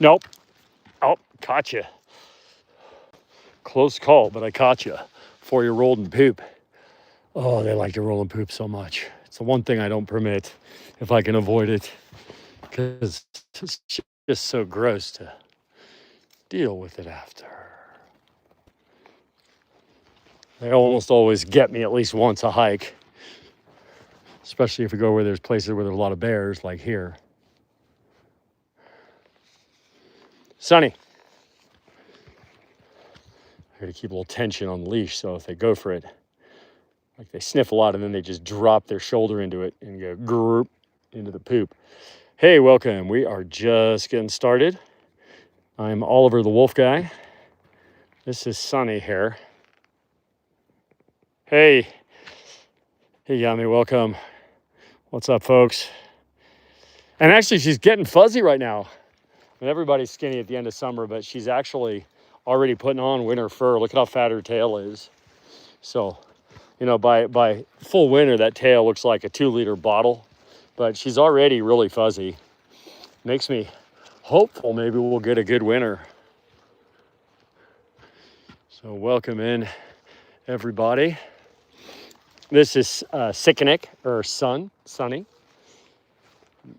Nope. Oh, caught you. Close call, but I caught you. 4-year-old and poop. Oh, they like to roll and poop so much. It's the one thing I don't permit if I can avoid it, because it's just so gross to deal with it after. They almost always get me at least once a hike, especially if we go where there's places where there's a lot of bears, like here. Sunny. I gotta keep a little tension on the leash, so if they go for it, like they sniff a lot and then they just drop their shoulder into it and go group into the poop. Hey, welcome. We are just getting started. I'm Oliver the Wolf Guy. This is Sunny here. Hey, Yami, welcome. What's up, folks? And actually, she's getting fuzzy right now. And everybody's skinny at the end of summer, but she's actually already putting on winter fur. Look at how fat her tail is. So, you know, by full winter, that tail looks like a 2-liter bottle, but she's already really fuzzy. Makes me hopeful maybe we'll get a good winter. So welcome in, everybody. This is Sikanik, or Sunny.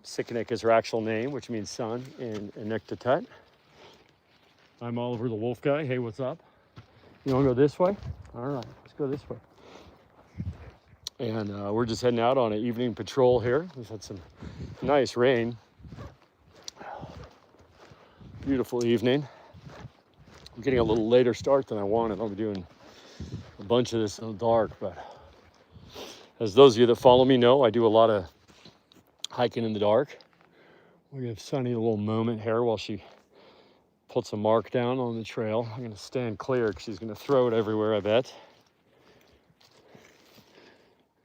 Sikanik is her actual name, which means sun in Inuktitut. I'm Oliver the Wolf Guy. Hey, what's up? You want to go this way? All right, let's go this way. And we're just heading out on an evening patrol here. We've had some nice rain. Beautiful evening. I'm getting a little later start than I wanted. I'll be doing a bunch of this in the dark, but as those of you that follow me know, I do a lot of hiking in the dark. We'll give Sunny a little moment here while she puts a mark down on the trail. I'm gonna stand clear because she's gonna throw it everywhere, I bet.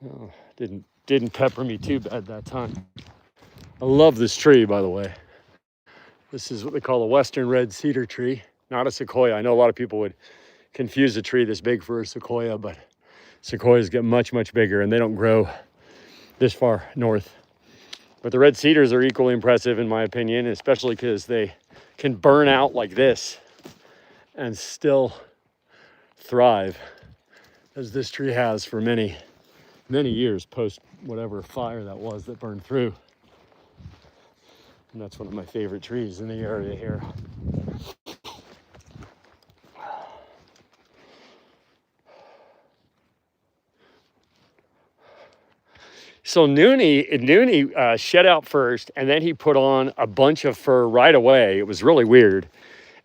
Oh, didn't pepper me too bad that time. I love this tree, by the way. This is what they call a western red cedar tree, not a sequoia. I know a lot of people would confuse a tree this big for a sequoia, but sequoias get much, much bigger and they don't grow this far north. But the red cedars are equally impressive in my opinion, especially because they can burn out like this and still thrive, as this tree has for many, many years post whatever fire that was that burned through. And that's one of my favorite trees in the area here. So Noonie shed out first, and then he put on a bunch of fur right away. It was really weird.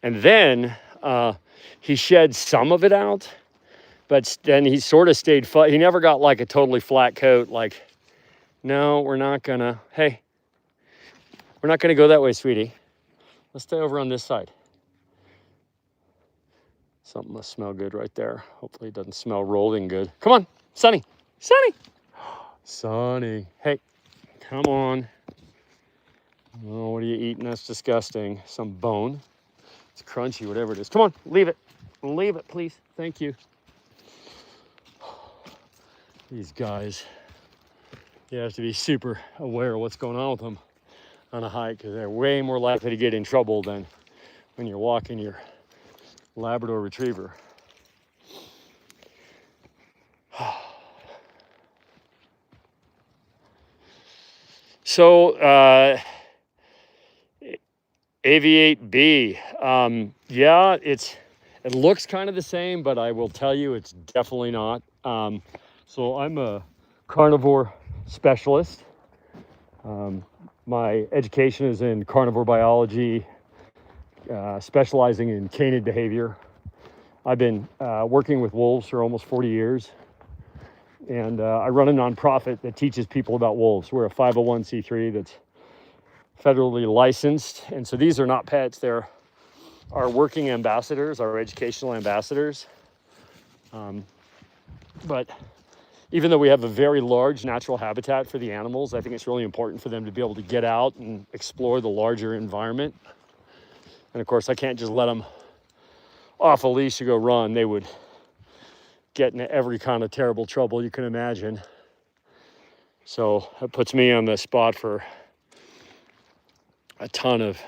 And then he shed some of it out, but then he sort of stayed he never got like a totally flat coat. Like, no, we're not gonna go that way, sweetie. Let's stay over on this side. Something must smell good right there. Hopefully it doesn't smell rolling good. Come on, Sunny. Sunny, hey, come on. Oh, what are you eating? That's disgusting. Some bone. It's crunchy, whatever it is. Come on, leave it. Leave it, please. Thank you. These guys, you have to be super aware of what's going on with them on a hike, because they're way more likely to get in trouble than when you're walking your Labrador Retriever. So, Aviate-B, yeah, it looks kind of the same, but I will tell you it's definitely not. So I'm a carnivore specialist. My education is in carnivore biology, specializing in canid behavior. I've been working with wolves for almost 40 years. And I run a nonprofit that teaches people about wolves. We're a 501c3 that's federally licensed. And so these are not pets. They're our working ambassadors, our educational ambassadors. But even though we have a very large natural habitat for the animals, I think it's really important for them to be able to get out and explore the larger environment. And of course, I can't just let them off a leash to go run. They would get into every kind of terrible trouble you can imagine. So it puts me on the spot for a ton of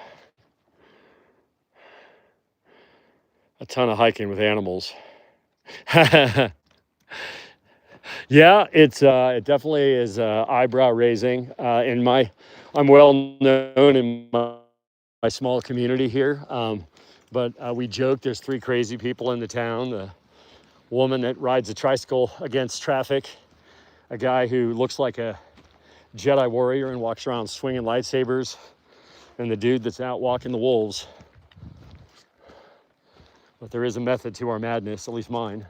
a ton of hiking with animals. Yeah, it definitely is eyebrow raising. I'm well known in my small community here, but we joke there's three crazy people in the town: the woman that rides a tricycle against traffic, a guy who looks like a Jedi warrior and walks around swinging lightsabers, and the dude that's out walking the wolves. But there is a method to our madness, at least mine.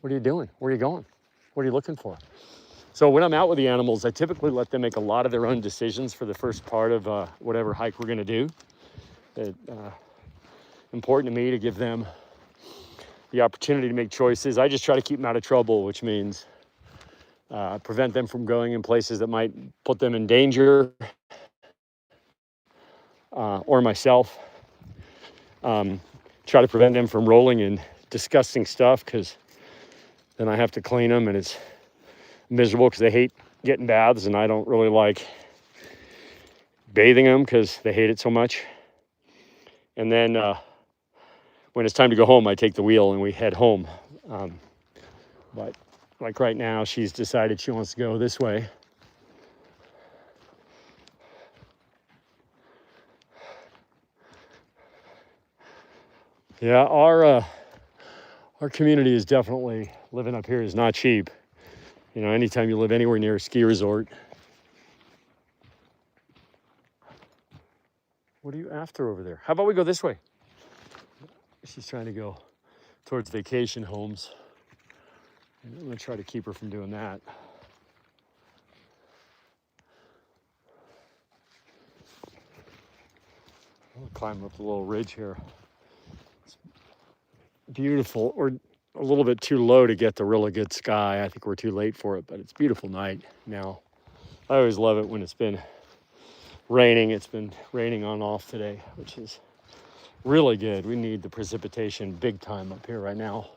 What are you doing? Where are you going? What are you looking for? So when I'm out with the animals, I typically let them make a lot of their own decisions for the first part of whatever hike we're going to do. It's important to me to give them the opportunity to make choices. I just try to keep them out of trouble, which means prevent them from going in places that might put them in danger, or myself. Try to prevent them from rolling in disgusting stuff, because then I have to clean them, and it's miserable because they hate getting baths, and I don't really like bathing them because they hate it so much. And then when it's time to go home, I take the wheel and we head home. But like right now, she's decided she wants to go this way. Yeah, our community is definitely, living up here is not cheap. You know, anytime you live anywhere near a ski resort. What are you after over there? How about we go this way? She's trying to go towards vacation homes. I'm gonna try to keep her from doing that. I'll climb up the little ridge here. It's beautiful. We're a little bit too low to get the really good sky. I think we're too late for it, but it's a beautiful night now. I always love it when it's been raining. It's been raining on off today, which is really good. We need the precipitation big time up here right now.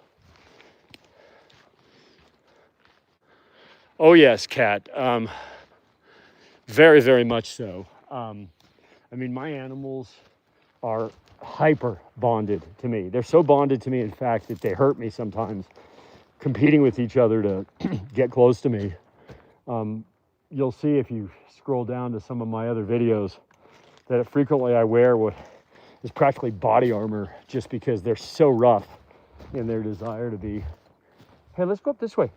Oh yes, Kat. Very, very much so. I mean, my animals are hyper bonded to me. They're so bonded to me, in fact, that they hurt me sometimes, competing with each other to get close to me. You'll see if you scroll down to some of my other videos that frequently I wear what is practically body armor, just because they're so rough in their desire to be. Hey, let's go up this way.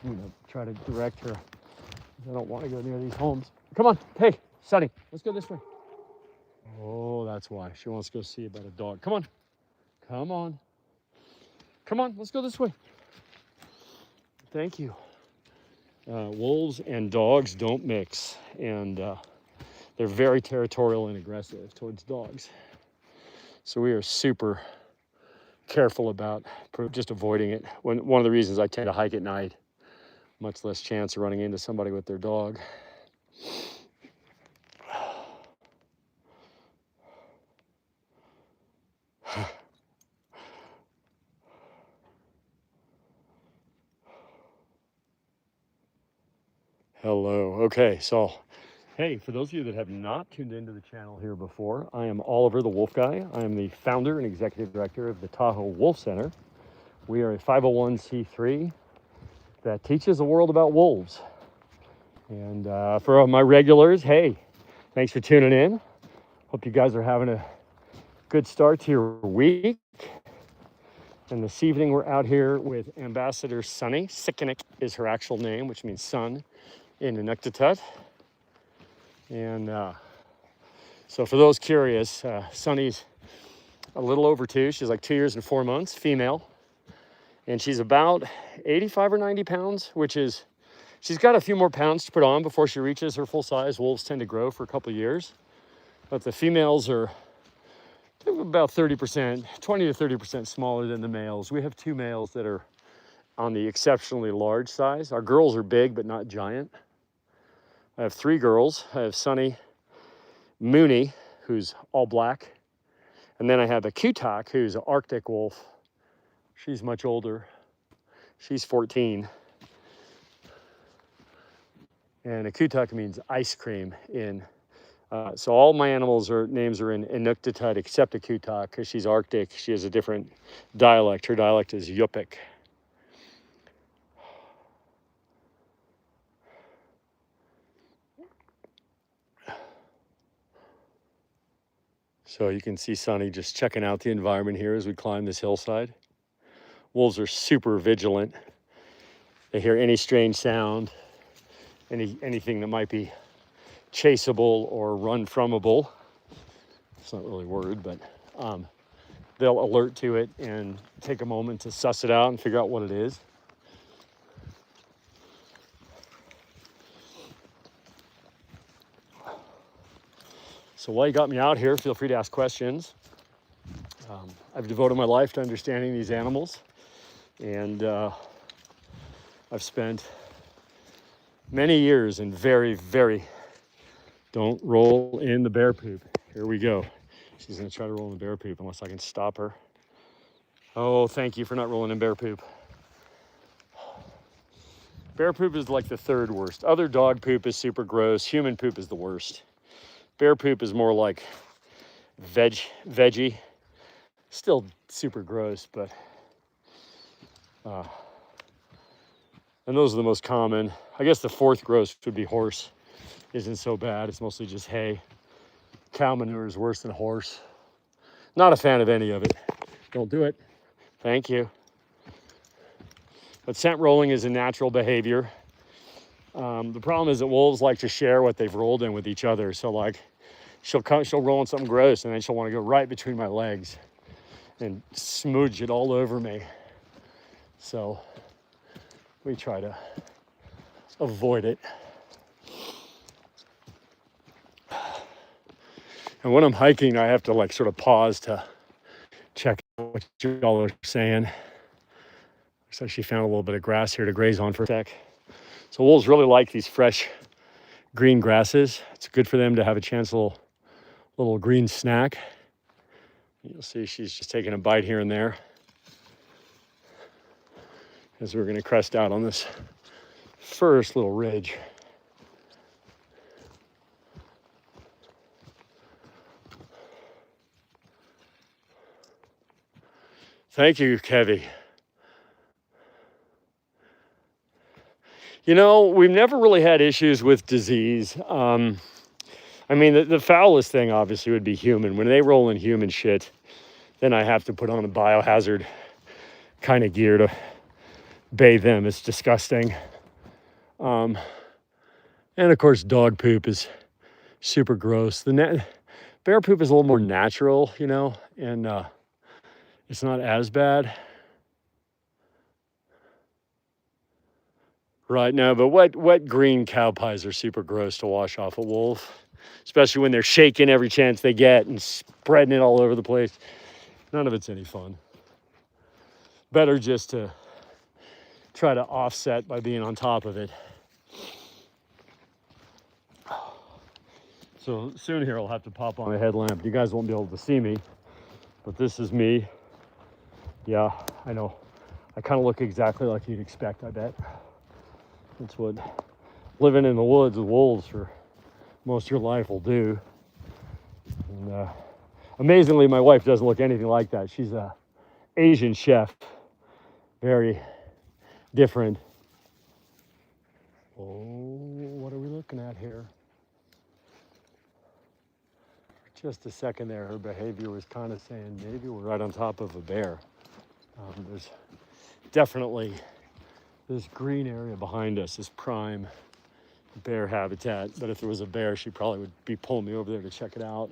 I'm gonna try to direct her. I don't want to go near these homes. Come on, hey, Sunny, let's go this way. Oh, that's why. She wants to go see about a dog. Come on. Come on. Come on, let's go this way. Thank you. Wolves and dogs don't mix, and they're very territorial and aggressive towards dogs. So we are super careful about just avoiding it. One of the reasons I tend to hike at night, much less chance of running into somebody with their dog. Hello. Okay, so hey, for those of you that have not tuned into the channel here before, I am Oliver the Wolf Guy. I am the founder and executive director of the Tahoe Wolf Center. We are a 501c3 that teaches the world about wolves. And for all my regulars, hey, thanks for tuning in. Hope you guys are having a good start to your week. And this evening we're out here with Ambassador Sunny. Sikkenik is her actual name, which means sun in Inuktitut. And so for those curious, Sunny's a little over 2. She's like 2 years and 4 months, female. And she's about 85 or 90 pounds, which is, she's got a few more pounds to put on before she reaches her full size. Wolves tend to grow for a couple of years. But the females are about 30%, 20 to 30% smaller than the males. We have 2 males that are on the exceptionally large size. Our girls are big, but not giant. I have 3 girls. I have Sunny, Mooney, who's all black. And then I have a Kutak, who's an Arctic wolf. She's much older. She's 14. And a Kutak means ice cream in So all my animals' names are in Inuktitut except Akutak because she's Arctic. She has a different dialect. Her dialect is Yupik. So you can see Sunny just checking out the environment here as we climb this hillside. Wolves are super vigilant. They hear any strange sound, anything that might be chaseable or run fromable. It's not really a word, but they'll alert to it and take a moment to suss it out and figure out what it is. So while you got me out here, feel free to ask questions. I've devoted my life to understanding these animals, and I've spent many years in don't roll in the bear poop. Here we go. She's gonna try to roll in the bear poop unless I can stop her. Oh, thank you for not rolling in bear poop. Bear poop is like the third worst. Other dog poop is super gross. Human poop is the worst. Bear poop is more like veggie. Still super gross, but and those are the most common. I guess the fourth gross would be horse. Isn't so bad. It's mostly just hay. Cow manure is worse than horse. Not a fan of any of it. Don't do it. Thank you. But scent rolling is a natural behavior. The problem is that wolves like to share what they've rolled in with each other. So like she'll roll in something gross and then she'll want to go right between my legs and smooch it all over me. So we try to avoid it. And when I'm hiking, I have to like sort of pause to check what y'all are saying. Looks like she found a little bit of grass here to graze on for a sec. So wolves really like these fresh green grasses. It's good for them to have a chance, little green snack. You'll see she's just taking a bite here and there as we're gonna crest out on this first little ridge. Thank you, Kevy. You know, we've never really had issues with disease. I mean, the foulest thing obviously would be human. When they roll in human shit, then I have to put on a biohazard kind of gear to bathe them. It's disgusting. And of course, dog poop is super gross. Bear poop is a little more natural, you know, and it's not as bad. Right, no, but wet green cow pies are super gross to wash off a wolf, especially when they're shaking every chance they get and spreading it all over the place. None of it's any fun. Better just to try to offset by being on top of it. So soon here I'll have to pop on a headlamp. You guys won't be able to see me, but this is me. Yeah, I know. I kind of look exactly like you'd expect, I bet. That's what living in the woods with wolves for most of your life will do. And amazingly, my wife doesn't look anything like that. She's an Asian chef, very different. Oh, what are we looking at here? Just a second there, her behavior was kind of saying maybe we're right on top of a bear. There's definitely this green area behind us is prime bear habitat, but if there was a bear, she probably would be pulling me over there to check it out.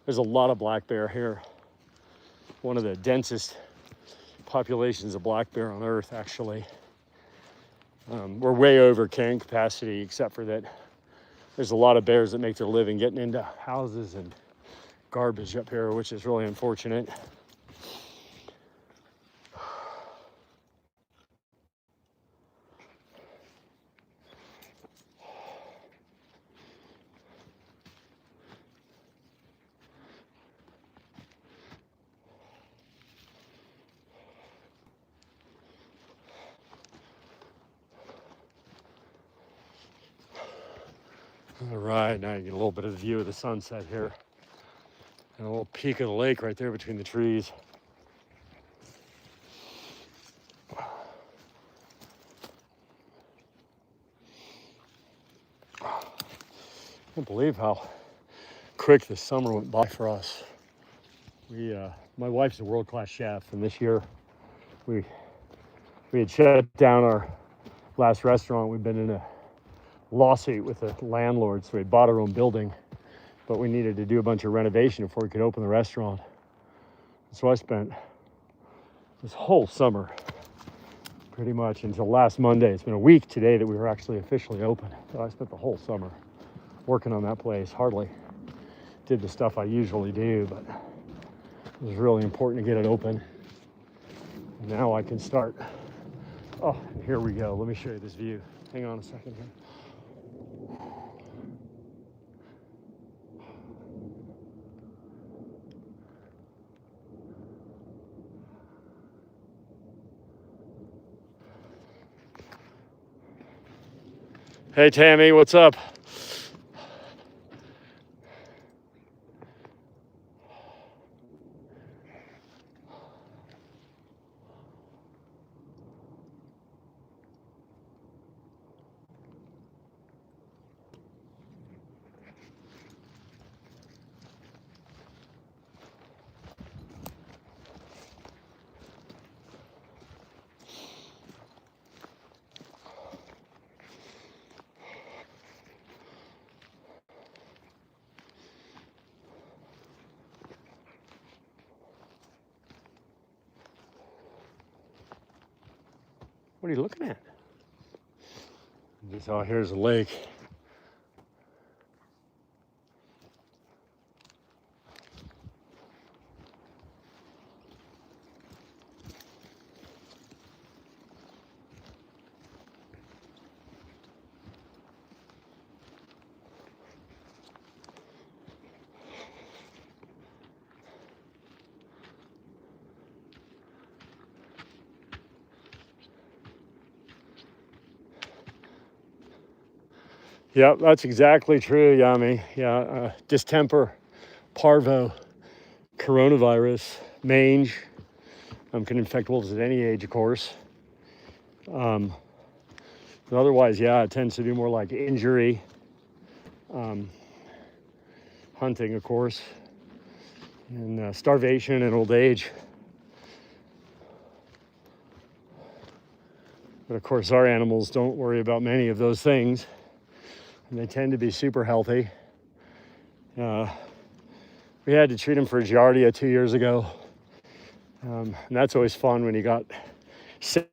There's a lot of black bear here. One of the densest populations of black bear on Earth, actually. We're way over carrying capacity, except for that there's a lot of bears that make their living getting into houses and garbage up here, which is really unfortunate. All right, now you get a little bit of the view of the sunset here. And a little peak of the lake right there between the trees. I can't believe how quick this summer went by for us. My wife's a world-class chef, and this year we had shut down our last restaurant. We've been in a lawsuit with the landlord, so we had bought our own building, but we needed to do a bunch of renovation before we could open the restaurant. So I spent this whole summer, pretty much until last Monday. It's been a week today that we were actually officially open. So I spent the whole summer working on that place. Hardly did the stuff I usually do, but it was really important to get it open. And now I can start. Oh, here we go. Let me show you this view. Hang on a second here. Hey Tammy, what's up? What are you looking at? Oh, here's a lake. Yep, that's exactly true, Yami. Yeah, distemper, parvo, coronavirus, mange. Can infect wolves at any age, of course. But otherwise, yeah, it tends to be more like injury, hunting, of course, and starvation and old age. But of course, our animals don't worry about many of those things. And they tend to be super healthy. We had to treat them for Giardia 2 years ago. And that's always fun when you got sick.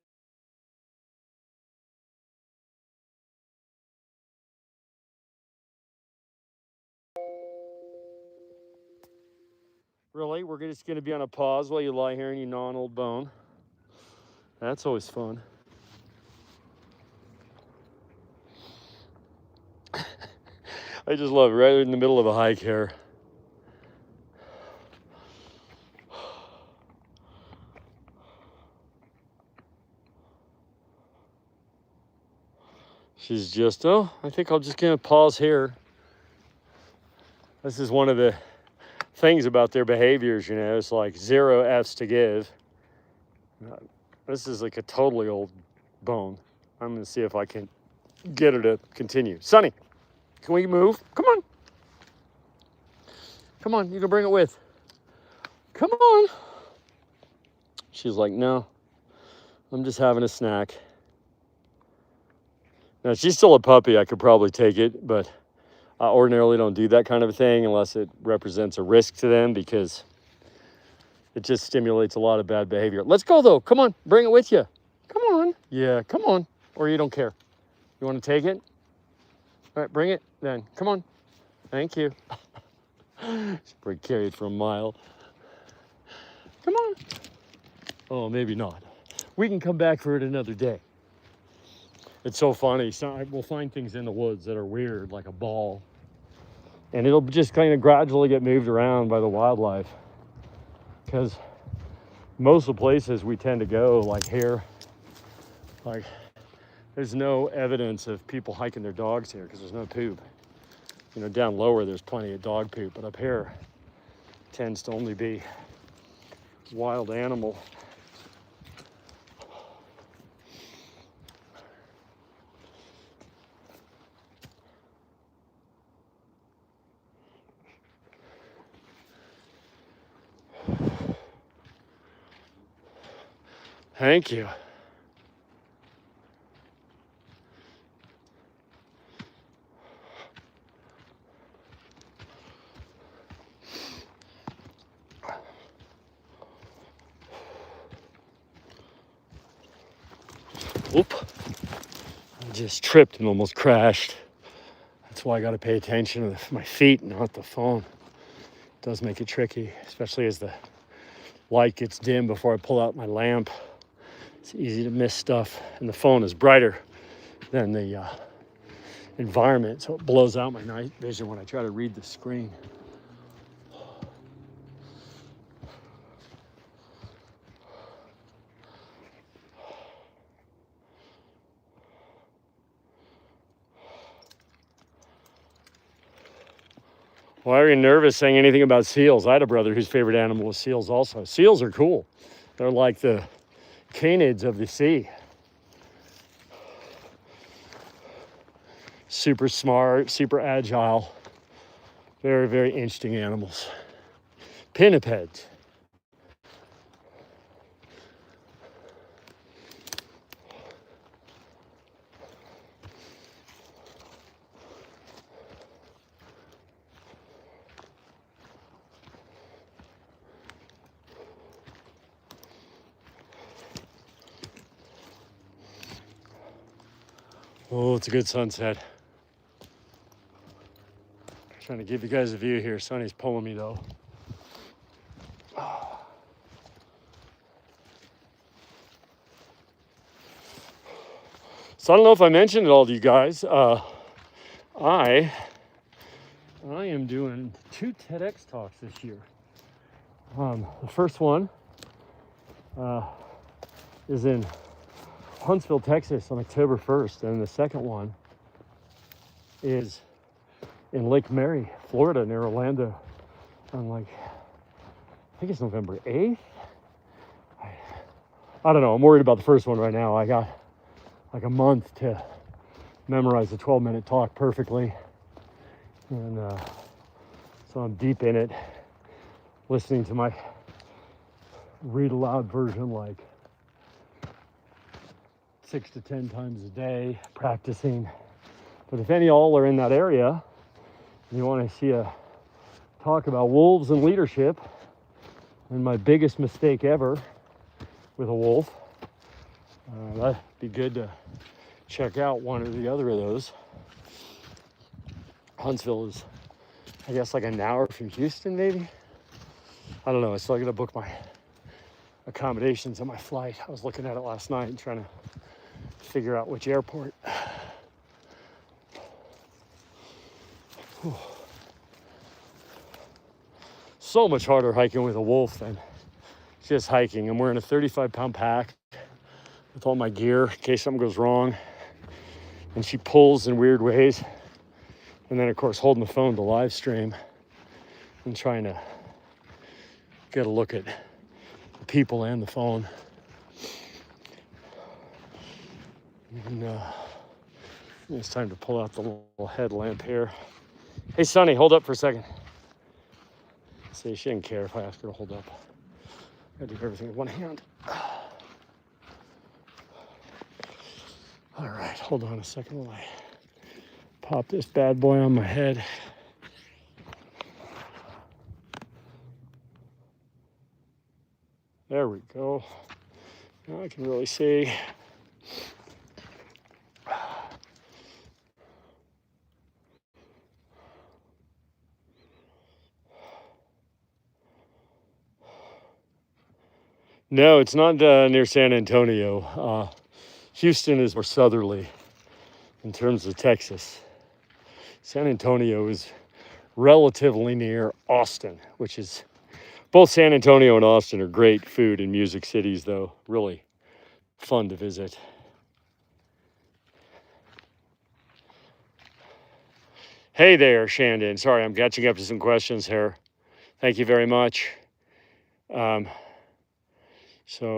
Really? We're just going to be on a pause while you lie here and you gnaw an old bone. That's always fun. I just love it, right in the middle of a hike here. She's just, I think I'm just going to pause here. This is one of the things about their behaviors, it's like 0 F's to give. This is like a totally old bone. I'm going to see if I can get her to continue. Sunny, can we move? Come on. Come on, you can bring it with. Come on. She's like, no, I'm just having a snack. Now, she's still a puppy. I could probably take it, but I ordinarily don't do that kind of a thing unless it represents a risk to them because it just stimulates a lot of bad behavior. Let's go, though. Come on. Bring it with you. Come on. Yeah, come on. Or you don't care. You want to take it? All right, bring it then. Come on. Thank you. She's probably carried for a mile. Come on. Oh, maybe not. We can come back for it another day. It's so funny. So we'll find things in the woods that are weird, like a ball. And it'll just kind of gradually get moved around by the wildlife. Because most of the places we tend to go, like here, like there's no evidence of people hiking their dogs here because there's no poop. You know, down lower there's plenty of dog poop, but up here tends to only be wild animal. Thank you. Oop. I just tripped and almost crashed. That's why I got to pay attention to my feet, not the phone. It does make it tricky, especially as the light gets dim before I pull out my lamp. It's easy to miss stuff, and the phone is brighter than the environment, so it blows out my night vision when I try to read the screen. Why are you nervous saying anything about seals? I had a brother whose favorite animal was seals also. Seals are cool. They're like the canids of the sea. Super smart, super agile. Very, very interesting animals. Pinnipeds. Oh, it's a good sunset. Trying to give you guys a view here. Sunny's pulling me though. So I don't know if I mentioned it all to you guys. I am doing 2 TEDx talks this year. The first one is in Huntsville, Texas on October 1st. And the second one is in Lake Mary, Florida, near Orlando on I think it's November 8th. I don't know. I'm worried about the first one right now. I got like a month to memorize a 12-minute talk perfectly. And so I'm deep in it, listening to my read aloud version like 6 to 10 times a day, practicing. But if any of y'all are in that area and you want to see a talk about wolves and leadership and my biggest mistake ever with a wolf, that'd be good to check out one or the other of those. Huntsville is, I guess, like an hour from Houston, maybe. I don't know. I still got to book my accommodations on my flight. I was looking at it last night and trying to figure out which airport. So much harder hiking with a wolf than just hiking. I'm wearing a 35-pound pack with all my gear in case something goes wrong. And she pulls in weird ways. And then, of course, holding the phone to live stream and trying to get a look at the people and the phone. And it's time to pull out the little headlamp here. Hey, Sonny, hold up for a second. See, she didn't care if I asked her to hold up. I do everything with one hand. All right, hold on a second while I pop this bad boy on my head. There we go. Now I can really see. No, it's not near San Antonio. Houston is more southerly in terms of Texas. San Antonio is relatively near Austin, which is, both San Antonio and Austin are great food and music cities, though. Really fun to visit. Hey there, Shandon. Sorry, I'm catching up to some questions here. Thank you very much. So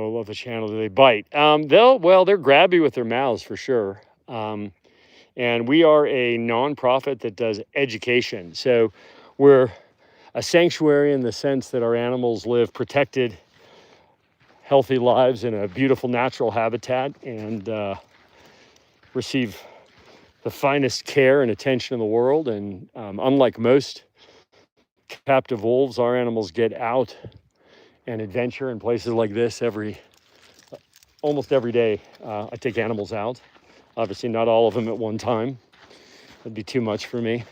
love the channel. Do they bite? They're grabby with their mouths for sure. And we are a nonprofit that does education. So we're a sanctuary in the sense that our animals live protected, healthy lives in a beautiful natural habitat and receive the finest care and attention in the world. And unlike most captive wolves, our animals get out and adventure in places like this almost every day. I take animals out. Obviously, not all of them at one time. That'd be too much for me.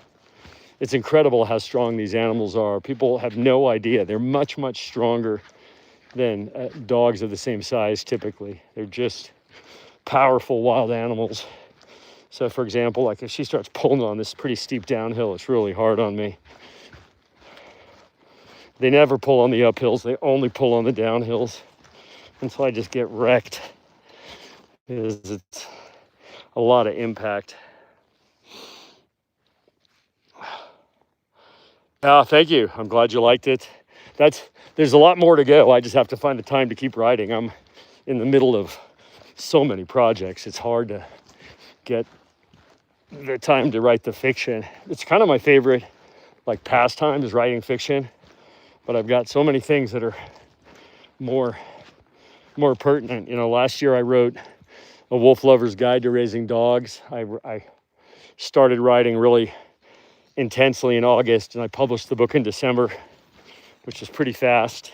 It's incredible how strong these animals are. People have no idea. They're much, much stronger than dogs of the same size typically. They're just powerful wild animals. So for example, like if she starts pulling on this pretty steep downhill, it's really hard on me. They never pull on the uphills. They only pull on the downhills. And so I just get wrecked. It's a lot of impact. Thank you. I'm glad you liked it. There's a lot more to go. I just have to find the time to keep writing. I'm in the middle of so many projects. It's hard to get the time to write the fiction. It's kind of my favorite pastime is writing fiction, but I've got so many things that are more pertinent. Last year I wrote A Wolf Lover's Guide to Raising Dogs. I started writing really intensely in August, and I published the book in December, which is pretty fast.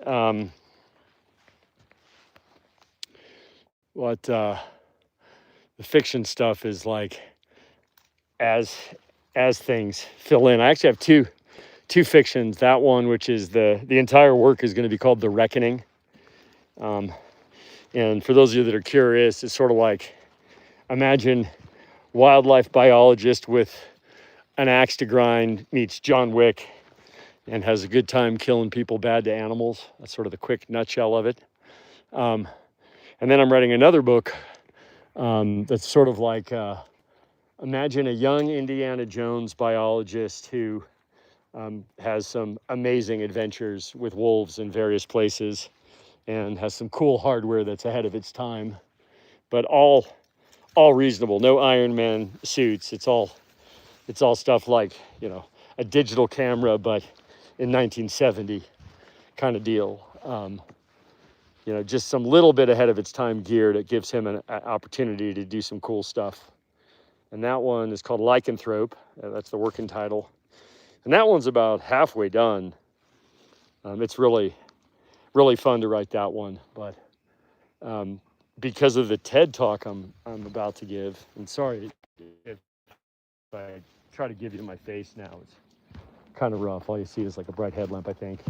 The fiction stuff is as things fill in. I actually have two fictions. That one, which is the entire work, is going to be called The Reckoning. And for those of you that are curious, it's sort of like, imagine wildlife biologist with an axe to grind meets John Wick and has a good time killing people bad to animals. That's sort of the quick nutshell of it. And then I'm writing another book that's sort of like, imagine a young Indiana Jones biologist who has some amazing adventures with wolves in various places and has some cool hardware that's ahead of its time, but all reasonable. No Iron Man suits. It's all stuff like, a digital camera, but in 1970 kind of deal. Just some little bit ahead of its time gear that gives him an opportunity to do some cool stuff. And that one is called Lycanthrope. That's the working title. And that one's about halfway done. It's really, really fun to write that one. But because of the TED Talk I'm about to give, and sorry if I try to give you my face now, it's kind of rough. All you see is like a bright headlamp, I think.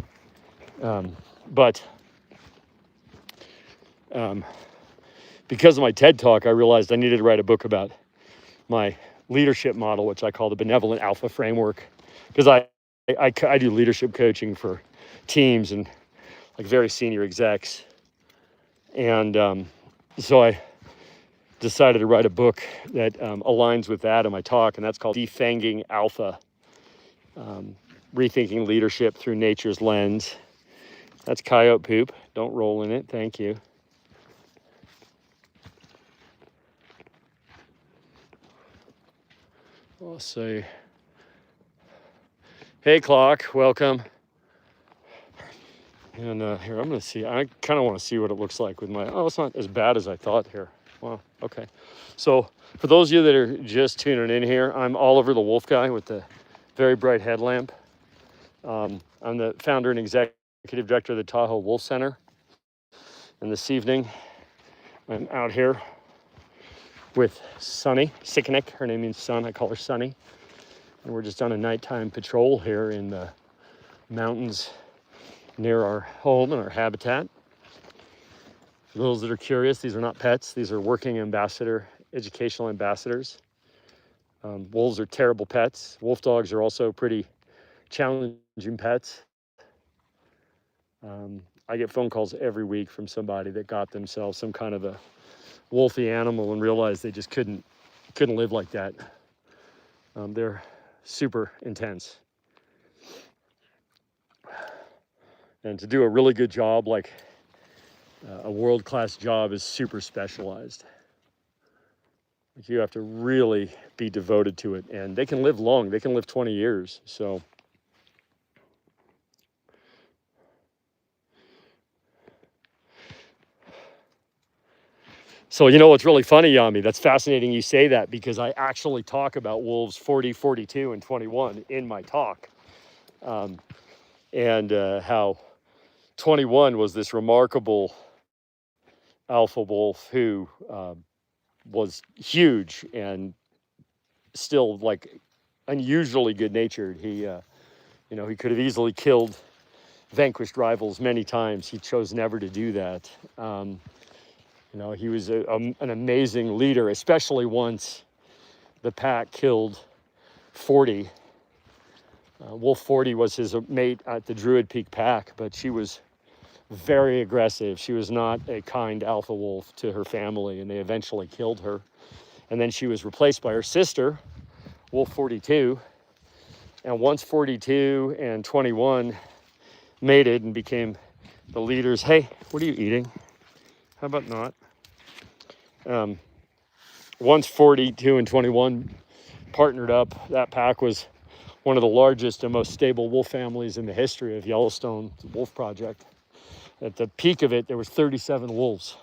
Because of my TED Talk, I realized I needed to write a book about my leadership model, which I call the Benevolent Alpha Framework, because I do leadership coaching for teams and very senior execs. And so I decided to write a book that aligns with that in my talk, and that's called Defanging Alpha, Rethinking Leadership Through Nature's Lens. That's coyote poop. Don't roll in it. Thank you. I'll say, hey clock, welcome. And here, I'm gonna see, I kind of want to see what it looks like with my, it's not as bad as I thought here. Wow, okay. So for those of you that are just tuning in here, I'm Oliver the Wolf Guy with the very bright headlamp. I'm the founder and executive director of the Tahoe Wolf Center. And this evening, I'm out here with Sunny Sicknick. Her name means sun. I call her Sunny. And we're just on a nighttime patrol here in the mountains near our home and our habitat. For those that are curious, these are not pets. These are working educational ambassadors. Wolves are terrible pets. Wolf dogs are also pretty challenging pets. I get phone calls every week from somebody that got themselves some kind of a wolfy animal and realized they just couldn't live like that. They're super intense. And to do a really good job, like a world-class job, is super specialized. Like you have to really be devoted to it, and they can live long. They can live 20 years. So you know what's really funny, Yami? That's fascinating you say that, because I actually talk about wolves 40, 42, and 21 in my talk. And how 21 was this remarkable alpha wolf who was huge and still like unusually good natured. He could have easily killed vanquished rivals many times. He chose never to do that. He was an amazing leader, especially once the pack killed 40. Wolf 40 was his mate at the Druid Peak pack, but she was very aggressive. She was not a kind alpha wolf to her family, and they eventually killed her. And then she was replaced by her sister, Wolf 42. And once 42 and 21 mated and became the leaders, hey, what are you eating? How about not? Once 42 and 21 partnered up, that pack was one of the largest and most stable wolf families in the history of Yellowstone, the Wolf Project. At the peak of it, there was 37 wolves,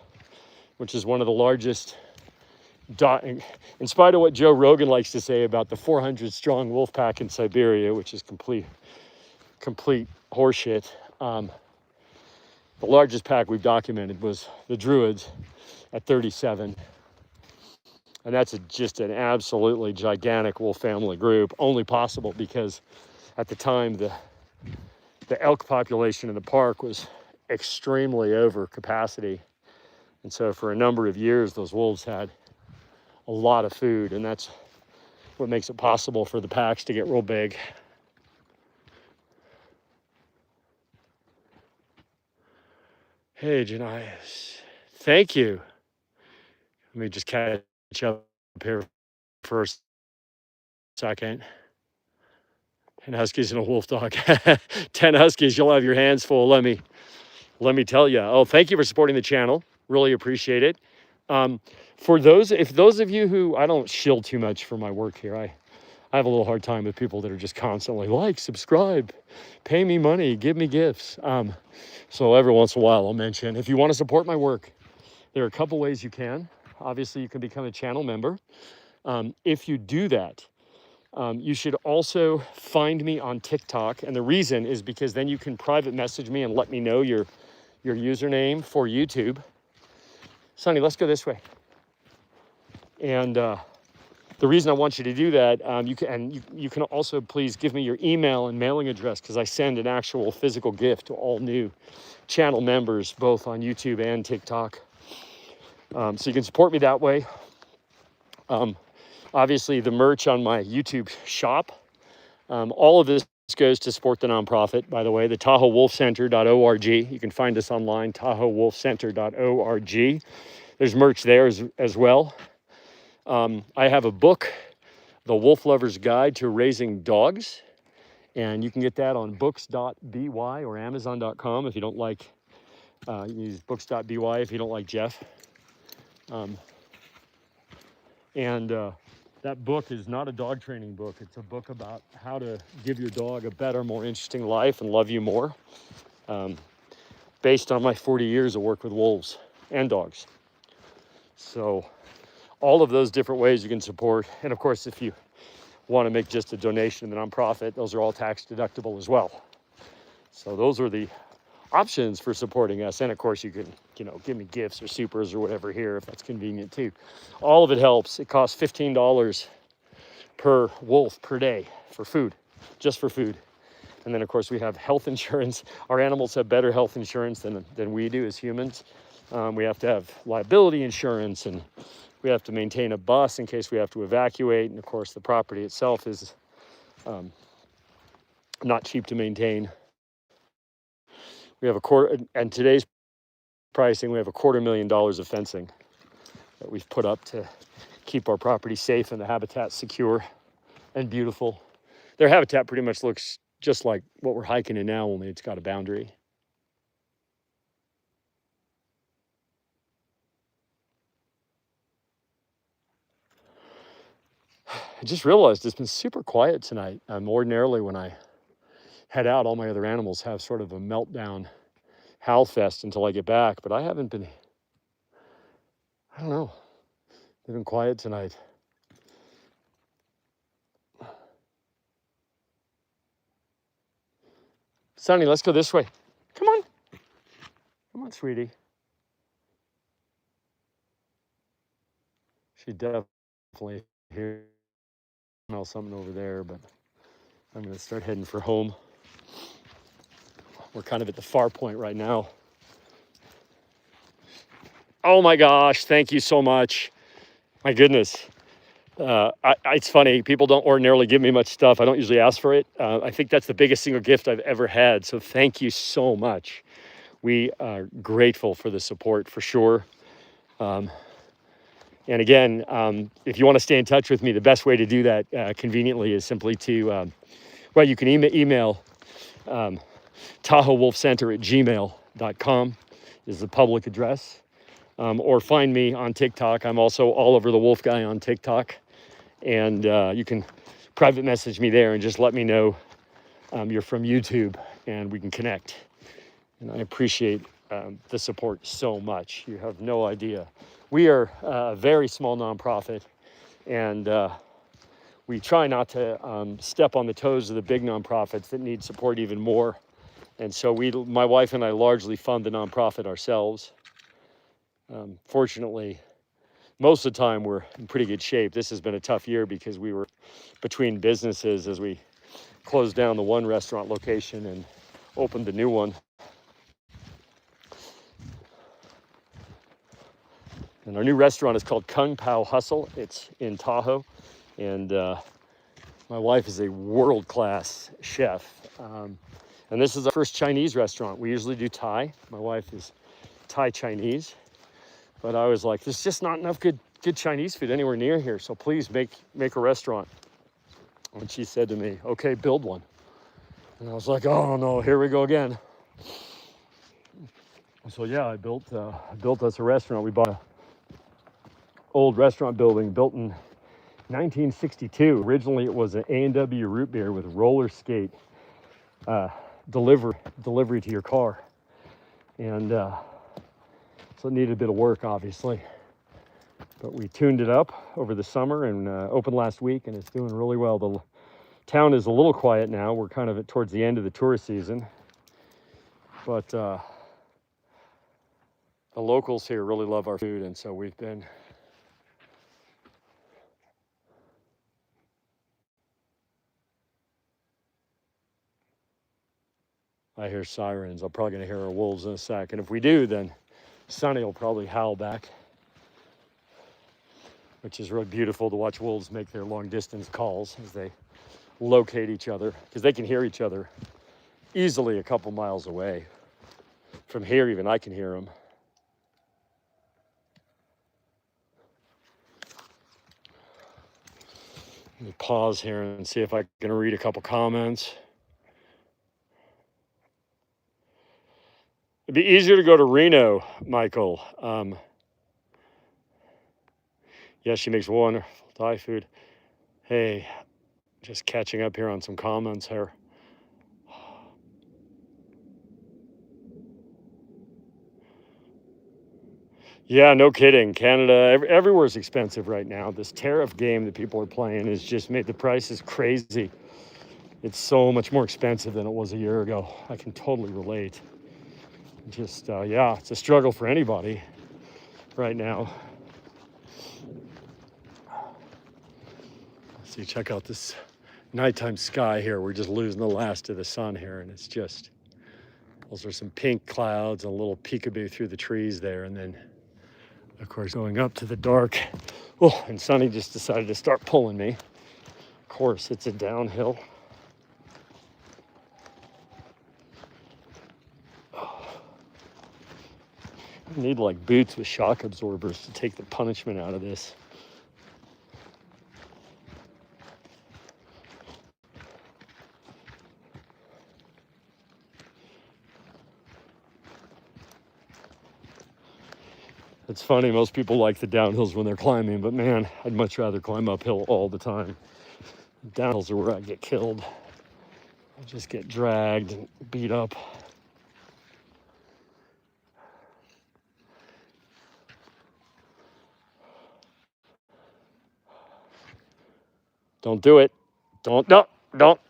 which is one of the largest. In spite of what Joe Rogan likes to say about the 400 strong wolf pack in Siberia, which is complete horseshit, the largest pack we've documented was the Druids at 37. And that's just an absolutely gigantic wolf family group, only possible because at the time the elk population in the park was extremely over capacity. And so for a number of years, those wolves had a lot of food, and that's what makes it possible for the packs to get real big. Hey, Janias, thank you. Let me just catch up here for a second. 10 huskies and a wolf dog. 10 huskies, you'll have your hands full. Let me tell you. Oh, thank you for supporting the channel. Really appreciate it. If those of you who, I don't shill too much for my work here. I have a little hard time with people that are just constantly like, subscribe, pay me money, give me gifts. So every once in a while I'll mention, if you want to support my work, there are a couple ways you can. Obviously, you can become a channel member. If you do that, you should also find me on TikTok. And the reason is because then you can private message me and let me know your username for YouTube. Sonny, let's go this way. And the reason I want you to do that, you can also please give me your email and mailing address, because I send an actual physical gift to all new channel members, both on YouTube and TikTok. So you can support me that way. Obviously, the merch on my YouTube shop, all of this goes to support the nonprofit, by the way, the TahoeWolfCenter.org. You can find us online, TahoeWolfCenter.org. There's merch there as well. I have a book, The Wolf Lover's Guide to Raising Dogs, and you can get that on books.by or amazon.com if you don't like, you can use books.by if you don't like Jeff. That book is not a dog training book. It's a book about how to give your dog a better, more interesting life and love you more, based on my 40 years of work with wolves and dogs. So all of those different ways you can support. And of course, if you want to make just a donation to the nonprofit, those are all tax deductible as well. So those are the options for supporting us. And of course, you can, give me gifts or supers or whatever here if that's convenient too. All of it helps. It costs $15 per wolf per day for food, just for food. And then of course we have health insurance. Our animals have better health insurance than we do as humans. We have to have liability insurance, and we have to maintain a bus in case we have to evacuate. And of course the property itself is not cheap to maintain. We have and today's pricing, we have $250,000 of fencing that we've put up to keep our property safe and the habitat secure and beautiful. Their habitat pretty much looks just like what we're hiking in now, only it's got a boundary. I just realized it's been super quiet tonight. Ordinarily, when I head out, all my other animals have sort of a meltdown howl fest until I get back, but I haven't been, I don't know, they've been quiet tonight. Sonny, let's go this way. Come on. Come on, sweetie. She definitely hears smell something over there, but I'm going to start heading for home. We're kind of at the far point right now. Oh my gosh, thank you so much. My goodness. It's funny, people don't ordinarily give me much stuff. I don't usually ask for it. I think that's the biggest single gift I've ever had. So thank you so much. We are grateful for the support for sure. And again, if you want to stay in touch with me, the best way to do that conveniently is simply to, well, you can email TahoeWolfCenter@gmail.com is the public address. Or find me on TikTok. I'm also all over the wolf guy on TikTok. And you can private message me there and just let me know you're from YouTube and we can connect. And I appreciate the support so much. You have no idea. We are a very small nonprofit, and we try not to step on the toes of the big nonprofits that need support even more. And so my wife and I largely fund the nonprofit ourselves. Fortunately, most of the time we're in pretty good shape. This has been a tough year because we were between businesses as we closed down the one restaurant location and opened the new one. And our new restaurant is called Kung Pao Hustle. It's in Tahoe. And my wife is a world-class chef. And this is our first Chinese restaurant. We usually do Thai. My wife is Thai Chinese. But I was like, there's just not enough good Chinese food anywhere near here. So please make a restaurant. And she said to me, okay, build one. And I was like, oh no, here we go again. So yeah, I built us a restaurant. We bought an old restaurant building built in 1962. Originally, it was an A&W root beer with roller skate delivery to your car. And so it needed a bit of work, obviously. But we tuned it up over the summer and opened last week, and it's doing really well. The town is a little quiet now. We're kind of towards the end of the tourist season. But the locals here really love our food, and so we've been I hear sirens. I'm probably going to hear our wolves in a sec. And if we do, then Sonny will probably howl back, which is really beautiful to watch wolves make their long distance calls as they locate each other, because they can hear each other easily a couple miles away. From here, even I can hear them. Let me pause here and see if I can read a couple comments. It'd be easier to go to Reno, Michael. Yeah, she makes wonderful Thai food. Hey, just catching up here on some comments here. Yeah, no kidding. Canada, everywhere's expensive right now. This tariff game that people are playing has just made the prices crazy. It's so much more expensive than it was a year ago. I can totally relate. Just, yeah, it's a struggle for anybody right now. Let's see, check out this nighttime sky here. We're just losing the last of the sun here, and it's just, those are some pink clouds and a little peekaboo through the trees there, and then of course going up to the dark. Oh, and Sonny just decided to start pulling me. Of course, it's a downhill. I need like boots with shock absorbers to take the punishment out of this. It's funny, most people like the downhills when they're climbing, but man, I'd much rather climb uphill all the time. Downhills are where I get killed. I just get dragged and beat up. Don't do it. Don't.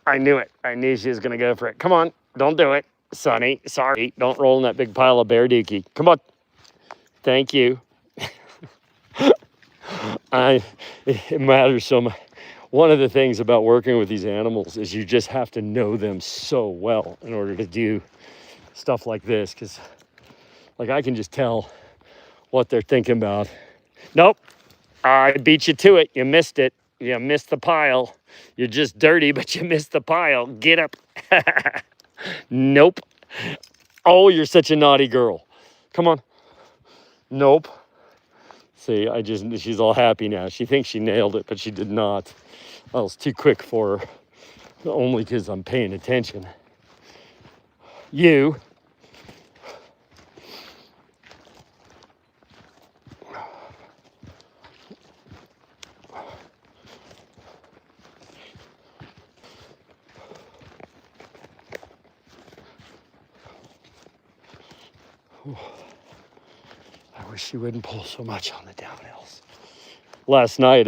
I knew it. I knew she was going to go for it. Come on. Don't do it. Sonny, sorry. Don't roll in that big pile of bear dookie. Come on. Thank you. It matters so much. One of the things about working with these animals is you just have to know them so well in order to do stuff like this. Because, like, I can just tell what they're thinking about. Nope. I beat you to it. You missed it. You missed the pile. You're just dirty, but you missed the pile. Get up. Nope. Oh, you're such a naughty girl. Come on. Nope. See, she's all happy now. She thinks she nailed it, but she did not. I was too quick for her. Only because I'm paying attention. You. I wish she wouldn't pull so much on the downhills. Last night,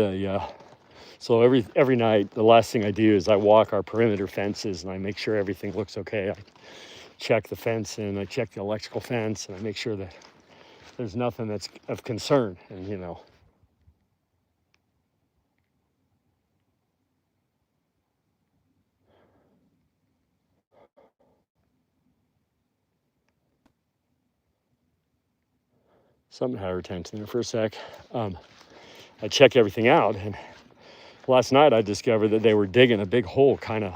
so every night, the last thing I do is I walk our perimeter fences and I make sure everything looks okay. I check the fence and I check the electrical fence and I make sure that there's nothing that's of concern. And, you know, something had her attention there for a sec. I check everything out, and last night I discovered that they were digging a big hole kind of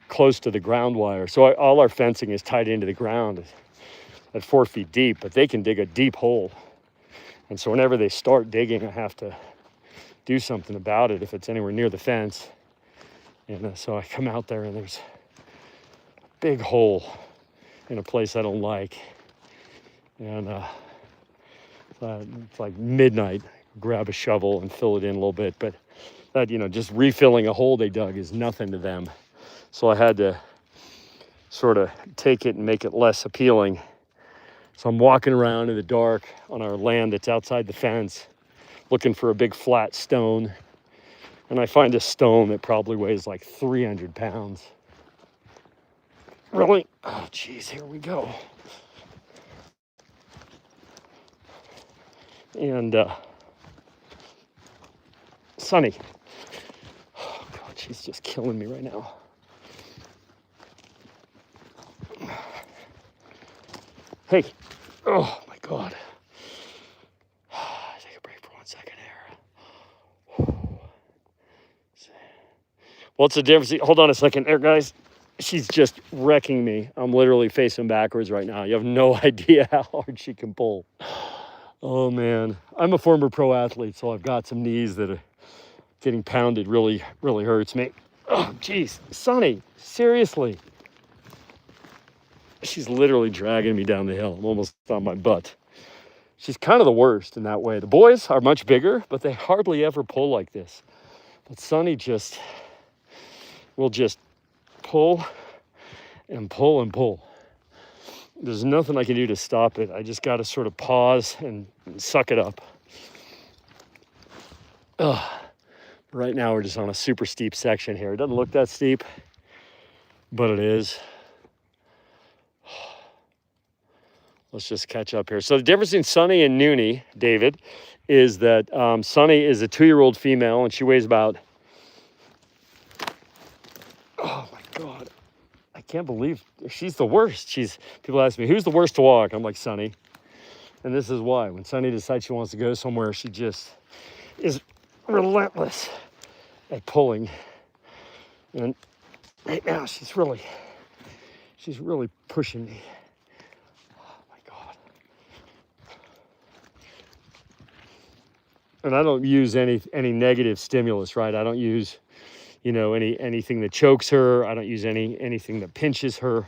close to the ground wire. So all our fencing is tied into the ground at 4 feet deep, but they can dig a deep hole. And so whenever they start digging, I have to do something about it if it's anywhere near the fence. And so I come out there and there's a big hole in a place I don't like. And it's like midnight, grab a shovel and fill it in a little bit. But that, you know, just refilling a hole they dug is nothing to them. So I had to sort of take it and make it less appealing. So I'm walking around in the dark on our land that's outside the fence, looking for a big flat stone. And I find a stone that probably weighs like 300 pounds. Really? Oh, geez, here we go. And Sonny. Oh, God, she's just killing me right now. Hey. Oh, my God. Take a break for 1 second here. What's the difference? Hold on a second there, guys. She's just wrecking me. I'm literally facing backwards right now. You have no idea how hard she can pull. Oh, man. I'm a former pro athlete, so I've got some knees that are getting pounded really, really hurts me. Oh, geez. Sonny, seriously. She's literally dragging me down the hill. I'm almost on my butt. She's kind of the worst in that way. The boys are much bigger, but they hardly ever pull like this. But Sonny will just pull and pull and pull. There's nothing I can do to stop it. I just got to sort of pause and suck it up. Right now we're just on a super steep section here. It doesn't look that steep, but it is. Let's just catch up here. So the difference between Sonny and Noonie, David, is that Sonny is a 2-year-old female and she weighs about, oh my God, I can't believe she's the worst. People ask me, who's the worst to walk? I'm like, Sonny. And this is why. When Sonny decides she wants to go somewhere, she just is relentless at pulling. And right now she's really pushing me. And I don't use any negative stimulus, right? I don't use, anything that chokes her. I don't use anything that pinches her.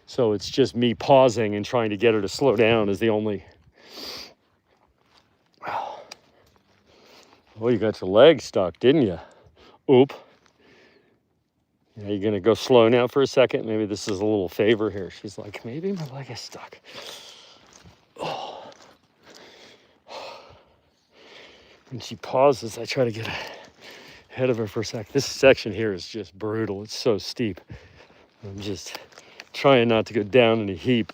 So it's just me pausing and trying to get her to slow down is the only Oh, you got your leg stuck, didn't you? Oop. Yeah, you're gonna go slow now for a second. Maybe this is a little favor here. She's like, maybe my leg is stuck. Oh. And she pauses. I try to get ahead of her for a sec. This section here is just brutal. It's so steep. I'm just trying not to go down in a heap.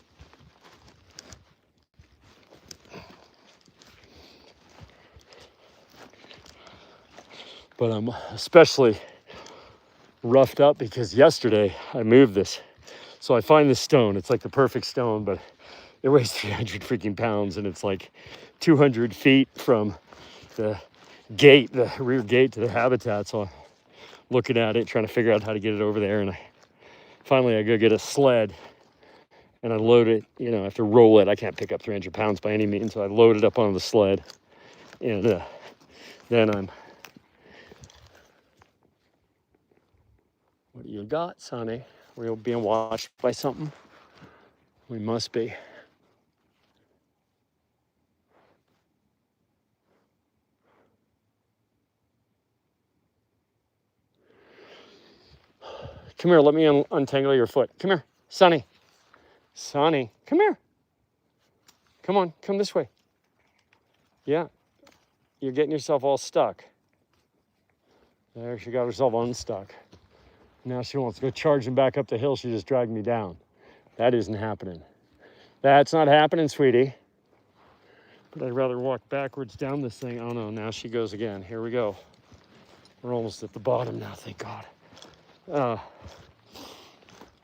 But I'm especially roughed up because yesterday I moved this. So I find this stone. It's like the perfect stone, but it weighs 300 freaking pounds, and it's like 200 feet from the gate, the rear gate to the habitat. So I'm looking at it, trying to figure out how to get it over there. And finally I go get a sled and I load it. You know, I have to roll it. I can't pick up 300 pounds by any means. So I load it up on the sled, and then I'm, what do you got, Sonny? We're being watched by something? We must be. Come here, let me untangle your foot. Come here, Sonny. Sonny, come here. Come on, come this way. Yeah, you're getting yourself all stuck. There, she got herself unstuck. Now she wants to go charging back up the hill. She just dragged me down. That isn't happening. That's not happening, sweetie. But I'd rather walk backwards down this thing. Oh no, now she goes again. Here we go. We're almost at the bottom now, thank God.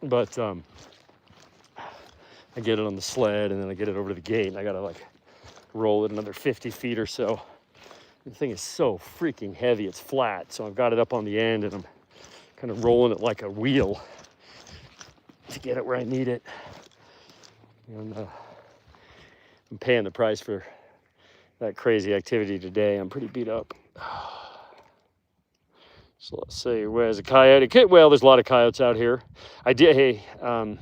But I get it on the sled, and then I get it over to the gate, and I gotta like roll it another 50 feet or so. The thing is so freaking heavy, it's flat, so I've got it up on the end, and I'm kind of rolling it like a wheel to get it where I need it. And I'm paying the price for that crazy activity today. I'm pretty beat up. So let's see, where's a coyote? Well, there's a lot of coyotes out here. Trying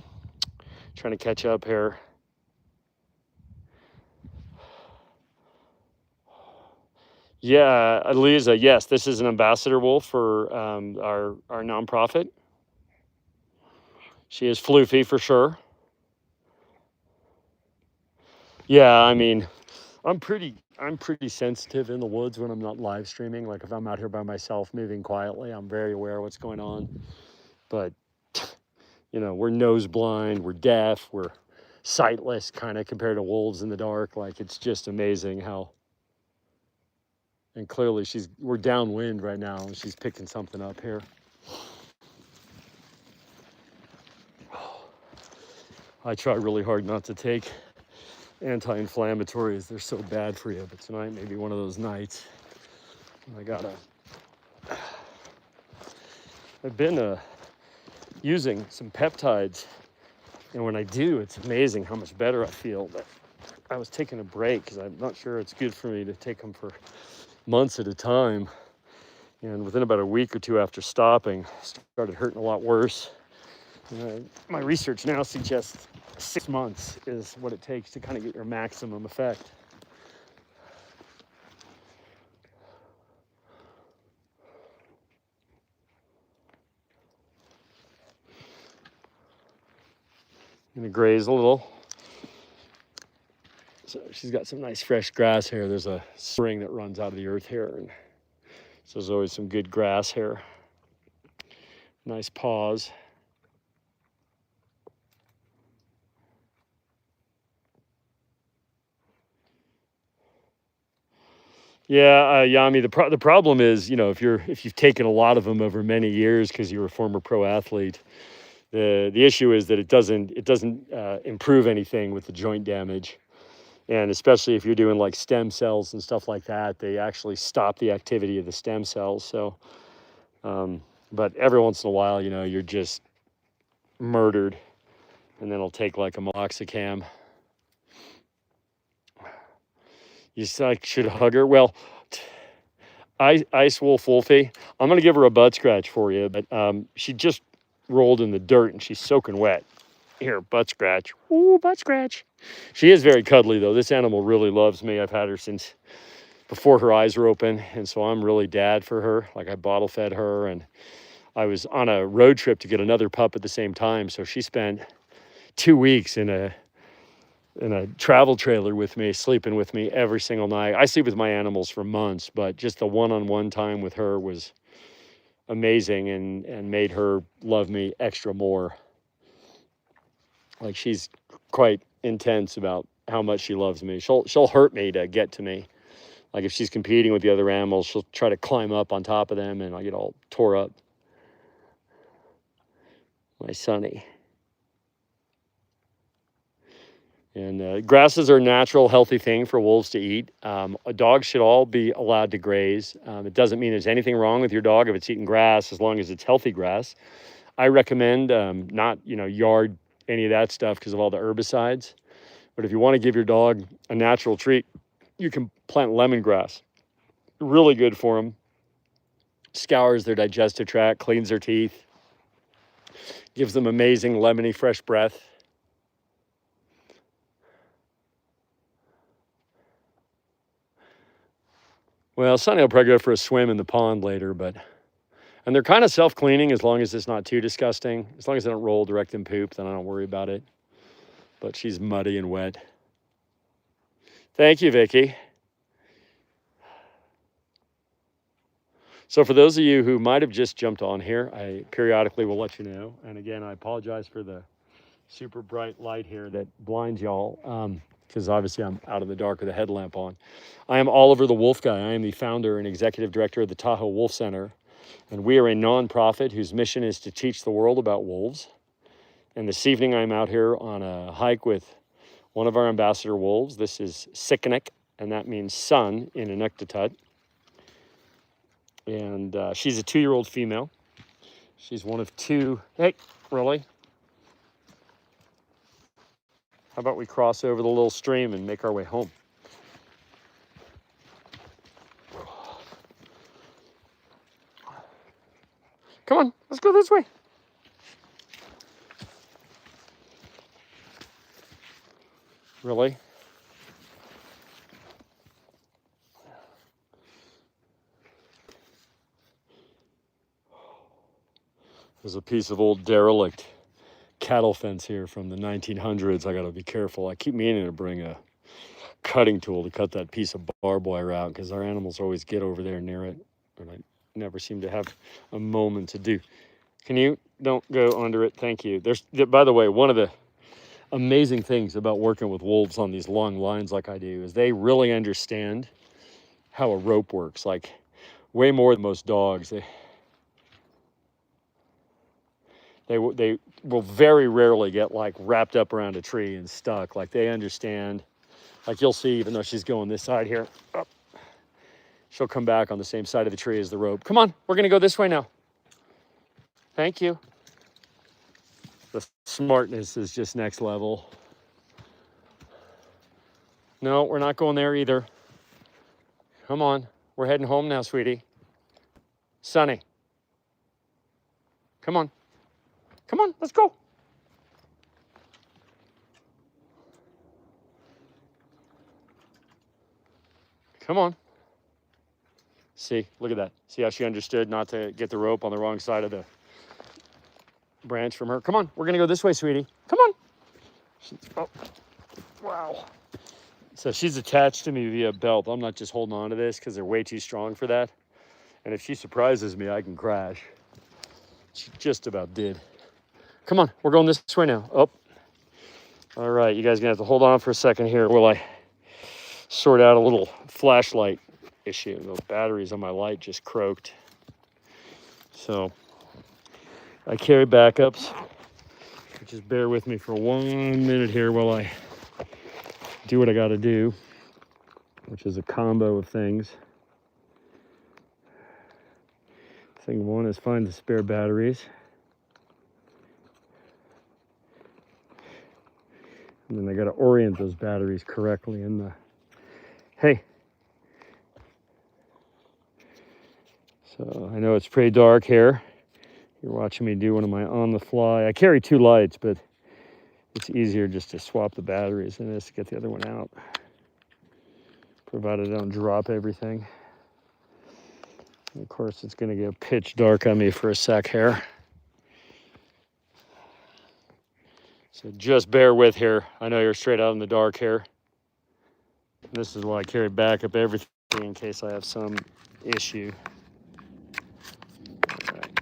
to catch up here. Yeah, Eliza, yes, this is an ambassador wolf for our nonprofit. She is floofy for sure. Yeah, I mean, I'm pretty sensitive in the woods when I'm not live streaming. Like if I'm out here by myself moving quietly, I'm very aware of what's going on. But you know, we're nose blind, we're deaf, we're sightless kind of compared to wolves in the dark. Like it's just amazing how. And clearly we're downwind right now, and she's picking something up here. I try really hard not to take anti-inflammatories. They're so bad for you, but tonight may be one of those nights. I've been using some peptides, and when I do, it's amazing how much better I feel. But I was taking a break because I'm not sure it's good for me to take them for months at a time, and within about a week or two after stopping, started hurting a lot worse. My research now suggests 6 months is what it takes to kind of get your maximum effect. I'm gonna graze a little. So she's got some nice fresh grass here. There's a spring that runs out of the earth here, and so there's always some good grass here. Nice paws. Yeah, Yami. The problem is, you know, if you've taken a lot of them over many years because you're a former pro athlete, the issue is that it doesn't improve anything with the joint damage. And especially if you're doing like stem cells and stuff like that, they actually stop the activity of the stem cells. So, but every once in a while, you know, you're just murdered, and then it'll take like a meloxicam. You should hug her. Well, Ice Wolf Wolfie, I'm going to give her a butt scratch for you, but she just rolled in the dirt and she's soaking wet. Here, butt scratch. Ooh, butt scratch. She is very cuddly, though. This animal really loves me. I've had her since before her eyes were open. And so I'm really dad for her. Like I bottle fed her, and I was on a road trip to get another pup at the same time. So she spent 2 weeks in a travel trailer with me, sleeping with me every single night. I sleep with my animals for months, but just the one-on-one time with her was amazing, and made her love me extra more. Like she's quite intense about how much she loves me. She'll hurt me to get to me. Like if she's competing with the other animals, she'll try to climb up on top of them, and I get all tore up. My Sonny. And grasses are a natural, healthy thing for wolves to eat. Dogs should all be allowed to graze. It doesn't mean there's anything wrong with your dog if it's eating grass, as long as it's healthy grass. I recommend not, yard any of that stuff because of all the herbicides. But if you want to give your dog a natural treat, you can plant lemongrass. Really good for them. Scours their digestive tract, cleans their teeth, gives them amazing lemony fresh breath. Well, Sonny will probably go for a swim in the pond later, and they're kind of self-cleaning as long as it's not too disgusting. As long as they don't roll direct in poop, then I don't worry about it. But she's muddy and wet. Thank you, Vicky. So for those of you who might have just jumped on here, I periodically will let you know. And again, I apologize for the super bright light here that blinds y'all, because obviously I'm out in the dark with a headlamp on. I am Oliver the Wolf Guy. I am the founder and executive director of the Tahoe Wolf Center. And we are a nonprofit whose mission is to teach the world about wolves. And this evening I'm out here on a hike with one of our ambassador wolves. This is Sikanik, and that means son in Inuktitut. And she's a 2-year-old female. She's one of 2. Hey, really? How about we cross over the little stream and make our way home? Come on, let's go this way. Really? There's a piece of old derelict cattle fence here from the 1900s. I gotta be careful. I keep meaning to bring a cutting tool to cut that piece of barbed wire out because our animals always get over there near it, and I never seem to have a moment to do. Can you don't go under it? Thank you. There's, by the way, one of the amazing things about working with wolves on these long lines like I do is they really understand how a rope works, like way more than most dogs. They will very rarely get like wrapped up around a tree and stuck. Like they understand. Like you'll see, even though she's going this side here, up, she'll come back on the same side of the tree as the rope. Come on, we're gonna go this way now. Thank you. The smartness is just next level. No, we're not going there either. Come on, we're heading home now, sweetie. Sonny, come on. Come on, let's go. Come on. See, look at that. See how she understood not to get the rope on the wrong side of the branch from her. Come on, we're gonna go this way, sweetie. Come on. Oh, wow. So she's attached to me via belt. I'm not just holding on to this because they're way too strong for that. And if she surprises me, I can crash. She just about did. Come on, we're going this way now. Oh, all right. You guys are gonna have to hold on for a second here while I sort out a little flashlight issue. Those batteries on my light just croaked. So I carry backups. Just bear with me for 1 minute here while I do what I gotta do, which is a combo of things. Thing one is find the spare batteries. And then I gotta orient those batteries correctly in the, hey. So I know it's pretty dark here. You're watching me do one of my on the fly. I carry 2 lights, but it's easier just to swap the batteries than it is to get the other one out. provided I don't drop everything. And of course, it's going to get pitch dark on me for a sec here. So just bear with here. I know you're straight out in the dark here. This is why I carry backup everything in case I have some issue. All right.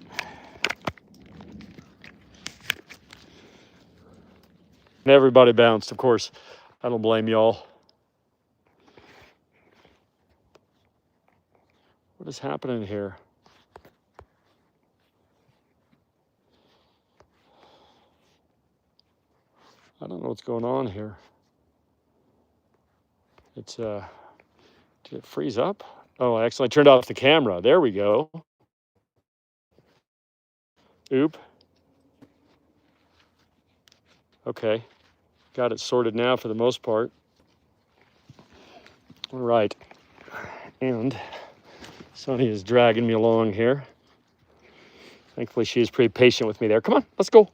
And everybody bounced, of course. I don't blame y'all. What is happening here? I don't know what's going on here. It's did it freeze up? Oh, I accidentally turned off the camera. There we go. Oop. Okay. Got it sorted now for the most part. All right. And Sunny is dragging me along here. Thankfully, she is pretty patient with me there. Come on, let's go.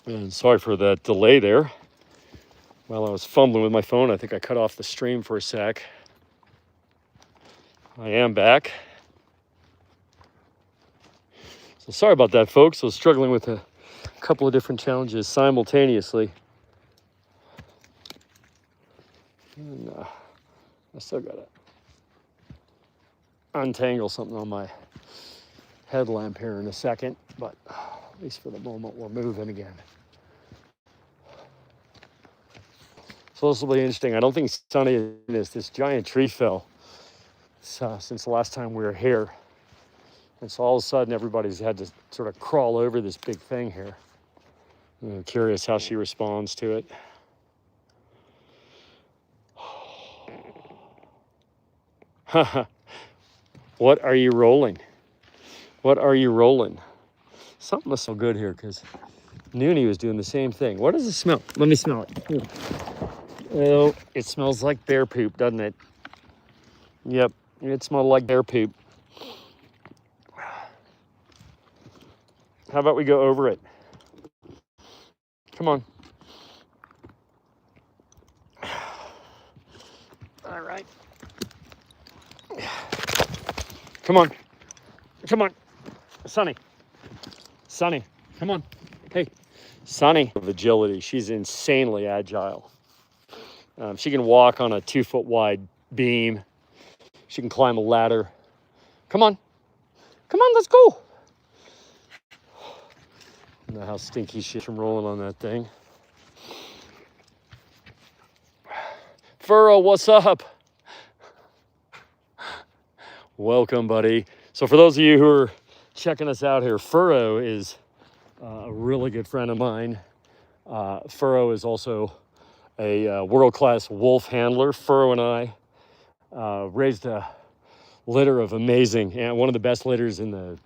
And sorry for that delay there. While I was fumbling with my phone, I think I cut off the stream for a sec. I am back. So sorry about that, folks. I was struggling with a couple of different challenges simultaneously. And I still got to untangle something on my headlamp here in a second, but at least for the moment, we're moving again. So this will be interesting. I don't think Sunny is. This giant tree fell since the last time we were here. And so all of a sudden, everybody's had to sort of crawl over this big thing here. I'm curious how she responds to it. What are you rolling? What are you rolling? Something must smell good here because Noonie was doing the same thing. What does it smell? Let me smell it. Oh, it smells like bear poop, doesn't it? Yep, it smells like bear poop. How about we go over it? Come on. All right. Come on. Come on. Sunny. Sunny. Come on. Hey. Sunny. Of agility. She's insanely agile. She can walk on a 2-foot wide beam. She can climb a ladder. Come on. Come on, let's go. I don't know how stinky she is from rolling on that thing. Furrow, what's up? Welcome, buddy. So for those of you who are checking us out here, Furrow is a really good friend of mine. Furrow is also a world-class wolf handler. Furrow and I raised a litter of amazing, and one of the best litters in the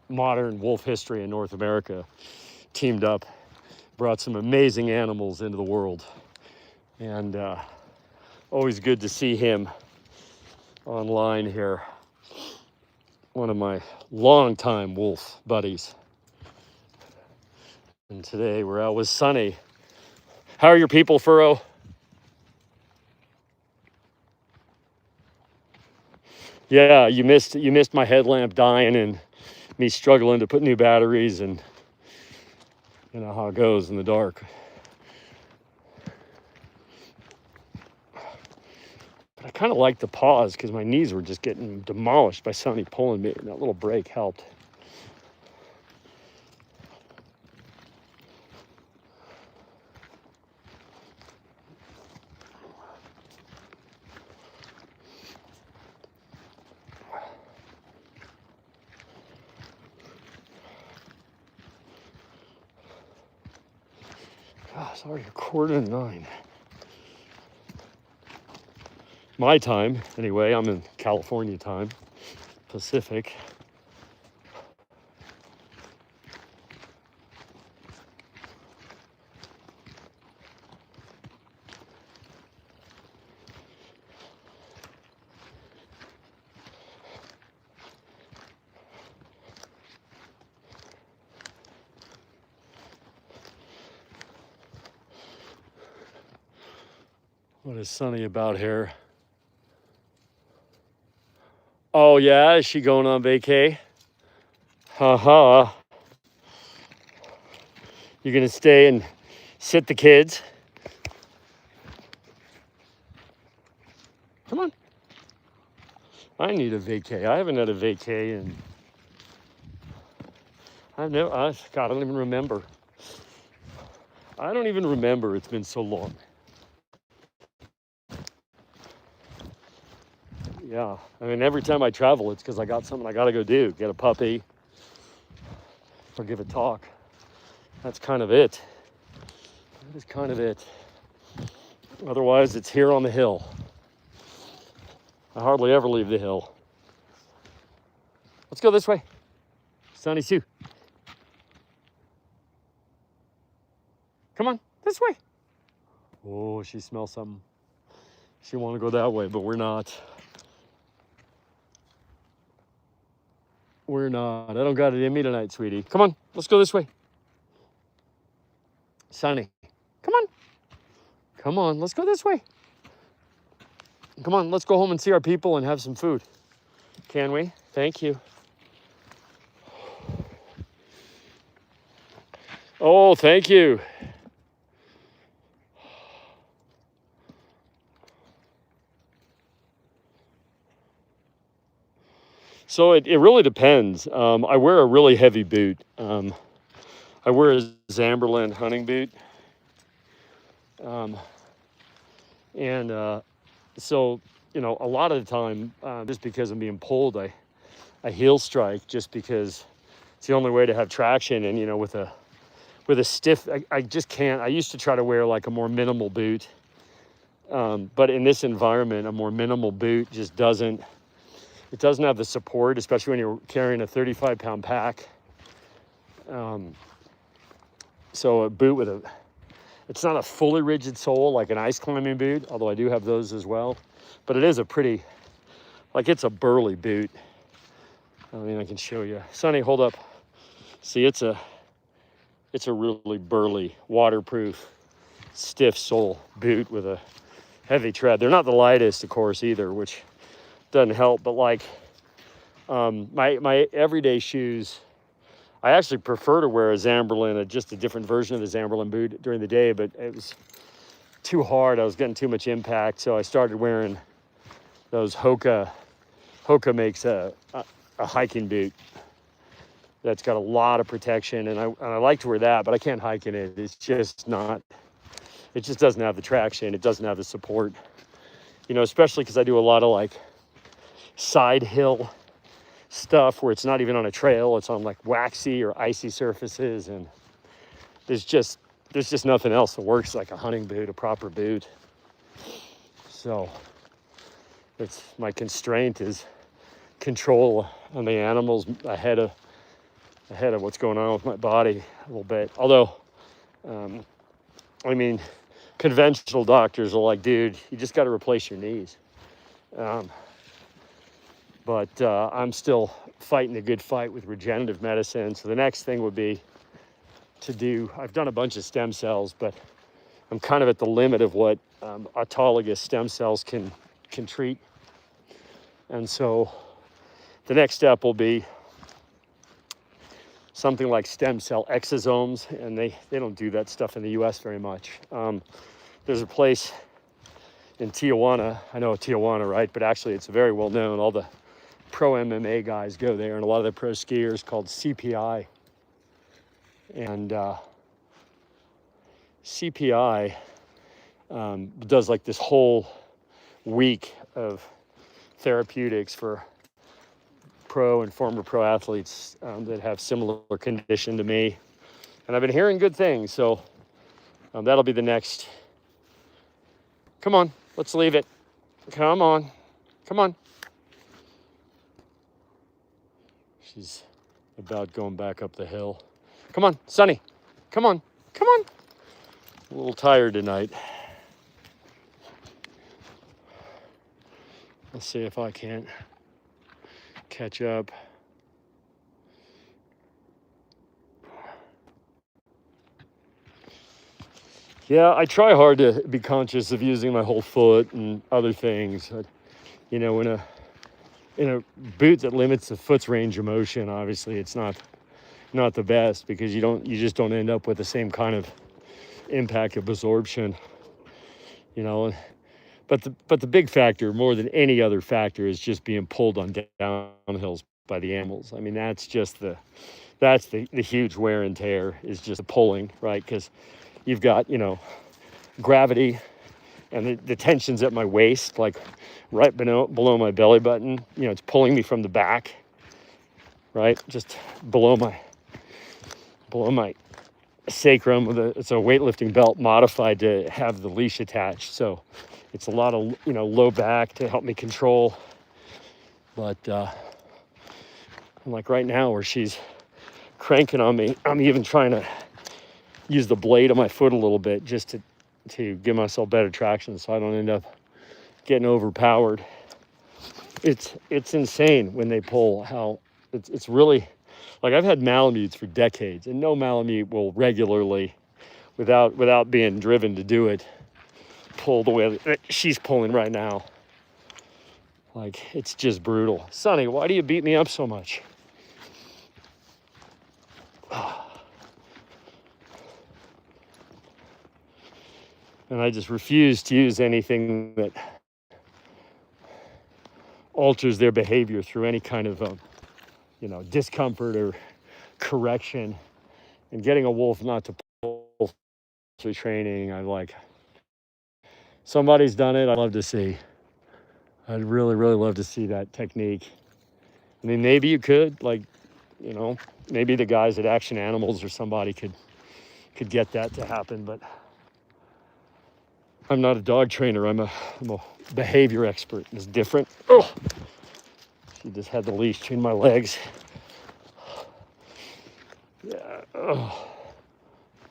modern wolf history in North America. Teamed up, brought some amazing animals into the world. And always good to see him online here. One of my longtime wolf buddies. And today we're out with Sunny. How are your people, Furrow? Yeah, you missed my headlamp dying and me struggling to put new batteries, and you know how it goes in the dark. But I kind of liked the pause because my knees were just getting demolished by Sunny pulling me, and that little break helped. Gosh, it's already 8:45. My time, anyway. I'm in California time, Pacific. What is Sunny about here? Oh yeah, is she going on vacay? Haha. You're gonna stay and sit the kids? Come on. I need a vacay. I haven't had a vacay in God, I don't even remember. I don't even remember. It's been so long. Yeah. I mean, every time I travel, it's because I got something I got to go do. Get a puppy or give a talk. That's kind of it. That is kind of it. Otherwise, it's here on the hill. I hardly ever leave the hill. Let's go this way. Sunny Sue. Come on, this way. Oh, she smells something. She want to go that way, but we're not. We're not. I don't got it in me tonight, sweetie. Come on, let's go this way. Sunny, come on. Come on, let's go this way. Come on, let's go home and see our people and have some food. Can we? Thank you. Oh, thank you. So it really depends. I wear a really heavy boot. I wear a Zamberlan hunting boot. So, you know, a lot of the time, just because I'm being pulled, I heel strike just because it's the only way to have traction. And, you know, with a stiff, I just can't. I used to try to wear like a more minimal boot. But in this environment, a more minimal boot just doesn't have the support, especially when you're carrying a 35-pound pack. So a boot with it's not a fully rigid sole like an ice climbing boot, although I do have those as well. But it is a pretty, like it's a burly boot. I mean, I can show you. Sunny, hold up. See, it's a really burly, waterproof, stiff sole boot with a heavy tread. They're not the lightest, of course, either, which doesn't help. But like my everyday shoes, I actually prefer to wear a Zamberlan, just a different version of the Zamberlan boot during the day, but it was too hard. I was getting too much impact, so I started wearing those Hoka. Hoka makes a hiking boot that's got a lot of protection, and I like to wear that, but I can't hike in it. It's just not. It just doesn't have the traction. It doesn't have the support. You know, especially because I do a lot of like side hill stuff where it's not even on a trail, it's on like waxy or icy surfaces, and there's just nothing else that works like a hunting boot, a proper boot. So it's my constraint is control on the animals ahead of what's going on with my body a little bit. Although I mean, conventional doctors are like, dude, you just got to replace your knees. But I'm still fighting a good fight with regenerative medicine. So the next thing would be to do, I've done a bunch of stem cells, but I'm kind of at the limit of what autologous stem cells can treat. And so the next step will be something like stem cell exosomes, and they don't do that stuff in the US very much. There's a place in Tijuana, I know Tijuana, right? But actually it's very well known. All the pro MMA guys go there, and a lot of the pro skiers, called CPI. And CPI does like this whole week of therapeutics for pro and former pro athletes that have similar condition to me. And I've been hearing good things, so that'll be the next. Come on, let's leave it. Come on, come on. She's about going back up the hill. Come on, Sunny. Come on, come on. A little tired tonight. Let's see if I can't catch up. Yeah, I try hard to be conscious of using my whole foot and other things. But, you know, in a boot that limits the foot's range of motion, obviously it's not the best, because you just don't end up with the same kind of impact of absorption, you know. But the big factor, more than any other factor, is just being pulled on downhills by the animals. I mean, that's the huge wear and tear, is just the pulling, right? Because you've got, you know, gravity and the tension's at my waist, like right below my belly button. You know, it's pulling me from the back, right? Just below my sacrum. It's a weightlifting belt modified to have the leash attached. So it's a lot of, you know, low back to help me control. But like right now, where she's cranking on me, I'm even trying to use the blade of my foot a little bit, just to give myself better traction, so I don't end up getting overpowered. It's insane when they pull, how it's really, like, I've had Malamutes for decades, and no Malamute will regularly, without being driven to do it, pull the way that she's pulling right now. Like, it's just brutal. Sonny, why do you beat me up so much? And I just refuse to use anything that alters their behavior through any kind of, you know, discomfort or correction. And getting a wolf not to pull through training, I like. Somebody's done it. I'd love to see. I'd really, really love to see that technique. I mean, maybe you could, like, you know, maybe the guys at Action Animals or somebody could get that to happen, but I'm not a dog trainer. I'm a behavior expert. It's different. Oh, she just had the leash between my legs. Yeah. Oh,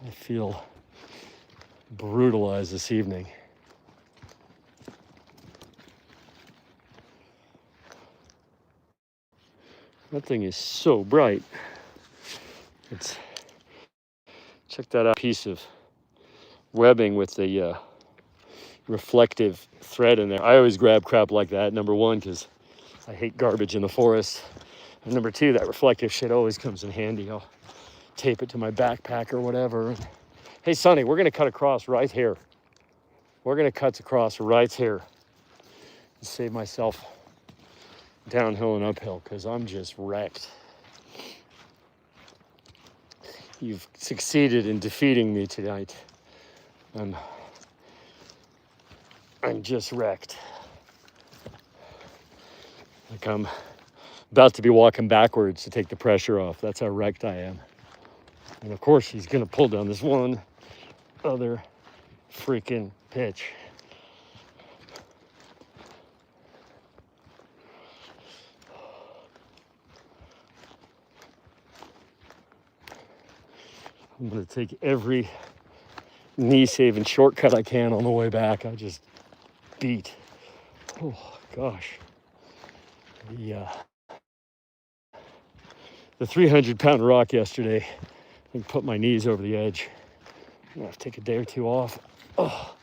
I feel brutalized this evening. That thing is so bright. Check that out, piece of webbing with the reflective thread in there. I always grab crap like that, number one, because I hate garbage in the forest. And number two, that reflective shit always comes in handy. I'll tape it to my backpack or whatever. Hey, Sonny, we're gonna cut across right here. We're gonna cut across right here and save myself downhill and uphill, because I'm just wrecked. You've succeeded in defeating me tonight. I'm just wrecked. Like, I'm about to be walking backwards to take the pressure off. That's how wrecked I am. And of course, he's gonna pull down this one other freaking pitch. I'm gonna take every knee-saving shortcut I can on the way back. I just beat. Oh gosh. The 300-pound rock yesterday, I put my knees over the edge. I'm gonna have to take a day or two off. Oh.